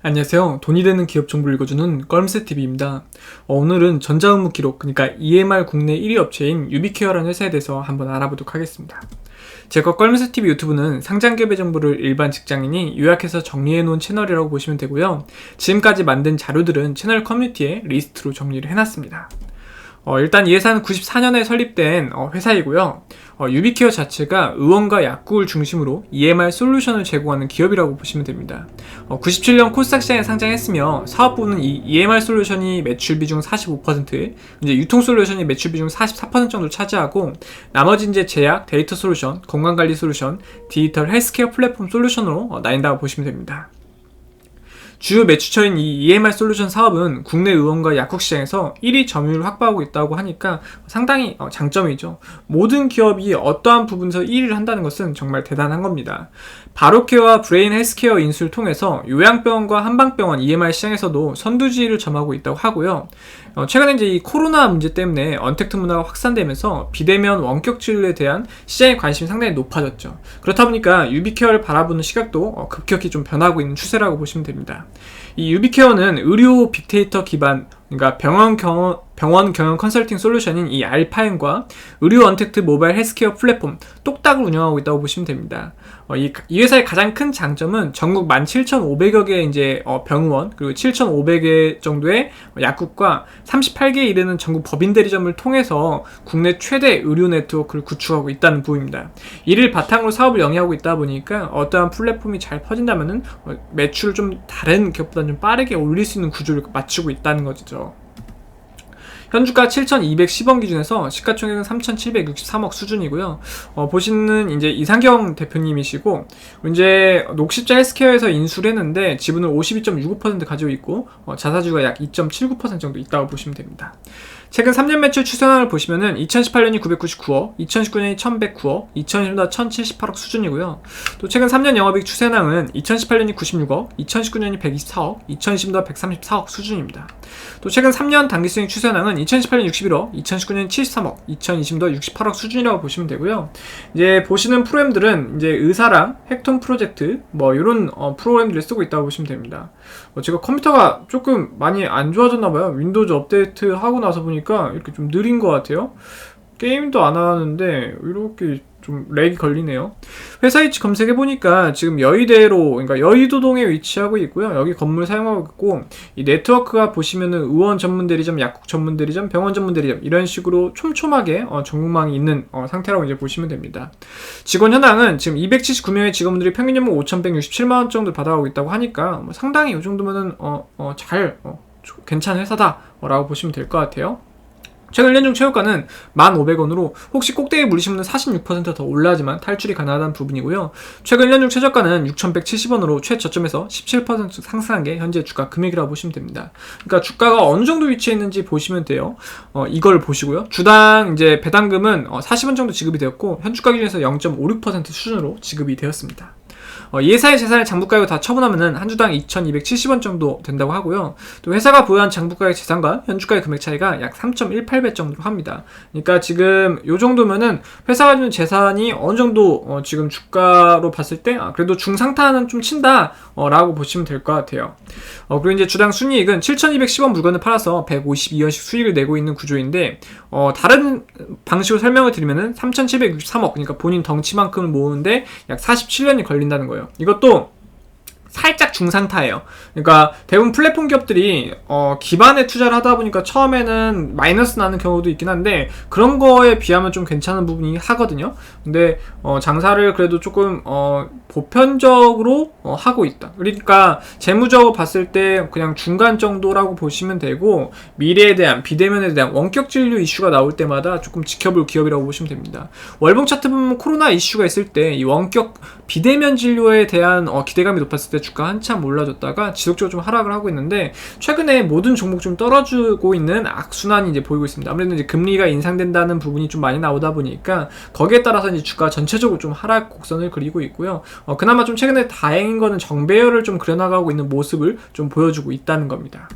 안녕하세요. 돈이 되는 기업 정보를 읽어주는 껄무새TV입니다. 오늘은 전자의무 기록, 그러니까 EMR 국내 1위 업체인 유비케어라는 회사에 대해서 한번 알아보도록 하겠습니다. 제가 껄무새TV 유튜브는 상장기업의 정보를 일반 직장인이 요약해서 정리해놓은 채널이라고 보시면 되고요. 지금까지 만든 자료들은 채널 커뮤니티에 리스트로 정리를 해놨습니다. 일단 이 회사는 94년에 설립된 회사이고요. 유비케어 자체가 의원과 약국을 중심으로 EMR 솔루션을 제공하는 기업이라고 보시면 됩니다. 97년 코스닥 시장에 상장했으며 사업 부는 이 EMR 솔루션이 매출 비중 45%, 이제 유통 솔루션이 매출 비중 44% 정도를 차지하고 나머지 이제 제약, 데이터 솔루션, 건강관리 솔루션, 디지털 헬스케어 플랫폼 솔루션으로 나뉜다고 보시면 됩니다. 주요 매출처인 이 EMR 솔루션 사업은 국내 의원과 약국 시장에서 1위 점유율을 확보하고 있다고 하니까 상당히 장점이죠. 모든 기업이 어떠한 부분에서 1위를 한다는 것은 정말 대단한 겁니다. 바로케어와 브레인 헬스케어 인수를 통해서 요양병원과 한방병원 EMR 시장에서도 선두지위를 점하고 있다고 하고요. 최근에 이제 이 코로나 문제 때문에 언택트 문화가 확산되면서 비대면 원격 진료에 대한 시장의 관심이 상당히 높아졌죠. 그렇다 보니까 유비케어를 바라보는 시각도 급격히 좀 변하고 있는 추세라고 보시면 됩니다. 이 유비케어는 의료 빅데이터 기반, 그러니까 병원 경영 컨설팅 솔루션인 이 알파엠과 의료 언택트 모바일 헬스케어 플랫폼 똑딱을 운영하고 있다고 보시면 됩니다. 이 회사의 가장 큰 장점은 전국 17,500여 개의 이제 병원, 그리고 7,500개 정도의 약국과 38개에 이르는 전국 법인 대리점을 통해서 국내 최대 의료 네트워크를 구축하고 있다는 부분입니다. 이를 바탕으로 사업을 영위하고 있다 보니까 어떠한 플랫폼이 잘 퍼진다면은 매출을 좀 다른 기업보다 좀 빠르게 올릴 수 있는 구조를 맞추고 있다는 거죠. 현주가 7,210원 기준에서 시가총액은 3,763억 수준이고요. 보시는 이제 이상경 대표님이시고, 이제 녹십자 헬스케어에서 인수를 했는데 지분을 52.65% 가지고 있고, 자사주가 약 2.79% 정도 있다고 보시면 됩니다. 최근 3년 매출 추산을 보시면은 2018년이 999억, 2019년이 1109억, 2020년 1078억 수준이고요. 또 최근 3년 영업이익 추산량은 2018년이 96억, 2019년이 124억, 2020년 134억 수준입니다. 또 최근 3년 당기순이익 추산량은 2018년 61억, 2019년 73억, 2020년 68억 수준이라고 보시면 되고요. 이제 보시는 프로그램들은 이제 의사랑 헥톤 프로젝트 이런 프로그램들을 쓰고 있다고 보시면 됩니다. 제가 컴퓨터가 조금 많이 안 좋아졌나봐요. 윈도우즈 업데이트 하고 나서 보니까 이렇게 좀 느린 것 같아요. 게임도 안 하는데 이렇게 좀 렉이 걸리네요. 회사 위치 검색해보니까 지금 여의대로, 그러니까 여의도동에 위치하고 있고요. 여기 건물 사용하고 있고, 이 네트워크가 보시면은 의원 전문 대리점, 약국 전문 대리점, 병원 전문 대리점 이런 식으로 촘촘하게 전국망이 있는 상태라고 이제 보시면 됩니다. 직원 현황은 지금 279명의 직원들이 평균 연봉 5,167만원 정도 받아가고 있다고 하니까 상당히 이 정도면은 괜찮은 회사다라고 보시면 될 것 같아요. 최근 1년 중 최고가는 1,500원으로 혹시 꼭대기에 물리시면 46% 더 올라야지만 탈출이 가능하다는 부분이고요. 최근 1년 중 최저가는 6,170원으로 최저점에서 17% 상승한 게 현재 주가 금액이라고 보시면 됩니다. 그러니까 주가가 어느 정도 위치해 있는지 보시면 돼요. 이걸 보시고요. 주당 이제 배당금은 40원 정도 지급이 되었고 현주가 기준에서 0.56% 수준으로 지급이 되었습니다. 이 회사의 재산을 장부가액으로 다 처분하면은 한 주당 2,270원 정도 된다고 하고요. 또 회사가 보유한 장부가액 재산과 현주가의 금액 차이가 약 3.18배 정도로 합니다. 그러니까 지금 요 정도면은 회사가 가지고 있는 재산이 어느 정도 지금 주가로 봤을 때 그래도 중상타는 좀 친다 라고 보시면 될 것 같아요. 그리고 이제 주당 순이익은 7,210원 물건을 팔아서 152원씩 수익을 내고 있는 구조인데 다른 방식으로 설명을 드리면은 3,763억, 그러니까 본인 덩치만큼을 모으는데 약 47년이 걸린다는 거예요. 이것도 살짝 중상타예요. 그러니까 대부분 플랫폼 기업들이 기반에 투자를 하다 보니까 처음에는 마이너스 나는 경우도 있긴 한데 그런 거에 비하면 좀 괜찮은 부분이 하거든요. 근데 장사를 그래도 조금 보편적으로 하고 있다. 그러니까 재무적으로 봤을 때 그냥 중간 정도라고 보시면 되고, 미래에 대한, 비대면에 대한 원격 진료 이슈가 나올 때마다 조금 지켜볼 기업이라고 보시면 됩니다. 월봉 차트 보면 코로나 이슈가 있을 때 이 원격 비대면 진료에 대한 기대감이 높았을 때 주가 한참 올라줬다가 지속적으로 좀 하락을 하고 있는데, 최근에 모든 종목 좀 떨어지고 있는 악순환이 이제 보이고 있습니다. 아무래도 이제 금리가 인상된다는 부분이 좀 많이 나오다 보니까 거기에 따라서 이제 주가 전체적으로 좀 하락 곡선을 그리고 있고요. 그나마 좀 최근에 다행인 거는 정배열을 좀 그려나가고 있는 모습을 좀 보여주고 있다는 겁니다.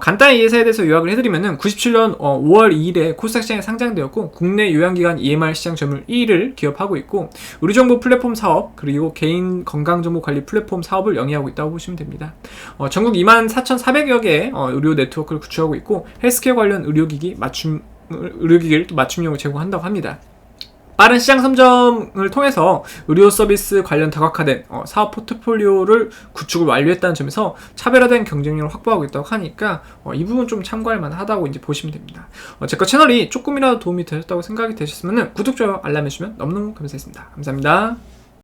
간단히 이 회사에 대해서 요약을 해드리면은 97년 5월 2일에 코스닥 시장에 상장되었고 국내 요양기관 EMR 시장 점유율 1위를 기업하고 있고 의료정보 플랫폼 사업 그리고 개인 건강정보 관리 플랫폼 사업을 영위하고 있다고 보시면 됩니다. 전국 24,400여 개의 의료 네트워크를 구축하고 있고 헬스케어 관련 의료기기를 또 맞춤형으로 제공한다고 합니다. 빠른 시장 선점을 통해서 의료 서비스 관련 다각화된 사업 포트폴리오를 구축을 완료했다는 점에서 차별화된 경쟁력을 확보하고 있다고 하니까 이 부분 좀 참고할 만하다고 이제 보시면 됩니다. 제거 채널이 조금이라도 도움이 되셨다고 생각이 되셨으면 구독, 좋아요, 알람 해주시면 너무너무 감사하겠습니다. 감사합니다.